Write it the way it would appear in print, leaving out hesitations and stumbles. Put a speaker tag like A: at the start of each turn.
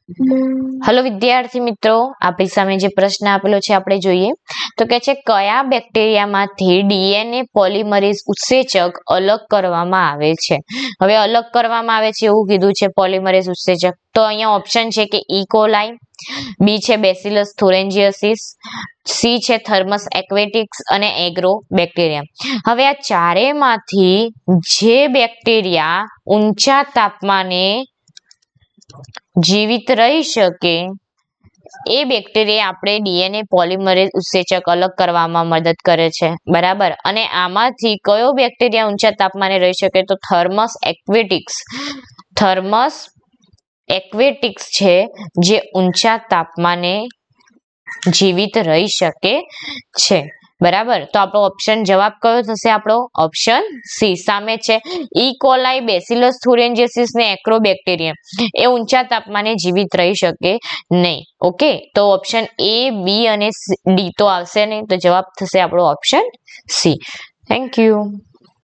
A: Hello विद्यार्थी मित्रों, આપણી સામે જે પ્રશ્ન આપેલો છે આપણે જોઈએ તો કે છે કયા બેક્ટેરિયામાંથી ડીએનએ પોલિમરેઝ ઉત્સેચક અલગ કરવામાં આવે છે। હવે અલગ કરવામાં આવે છે એવું કીધું છે પોલિમરેઝ ઉત્સેચક, તો અહીંયા ઓપ્શન છે કે ઈ કોલાઈ, બી છે બેસિલસ thuringiensis, સી છે થર્મસ એક્વેટિક્સ અને એગ્રો બેક્ટેરિયા। હવે આ ચારેયમાંથી જે બેક્ટેરિયા ઊંચા તાપમાને જીવિત રહી શકે એ બેક્ટેરિયા આપણે ડીએનએ પોલિમરેઝ ઉત્સેચક અલગ કરવામાં મદદ કરે છે, બરાબર। અને આમાંથી કયો બેક્ટેરિયા ઊંચા તાપમાને રહી શકે તો થર્મસ એક્વેટિક્સ છે જે ઊંચા તાપમાને જીવિત રહી શકે છે, બરાબર। તો આપણો ઓપ્શન જવાબ કયો થશે? આપણો ઓપ્શન સી સામે છે ઈ કોલાઈ, બેસિલસ thuringiensis ને એક્રોબેક્ટેરિયમ એ ઊંચા તાપમાને જીવિત રહી શકે નહીં। ઓકે, તો ઓપ્શન એ, બી અને ડી તો આવશે નહીં, તો જવાબ થશે આપણો ઓપ્શન સી। Thank you.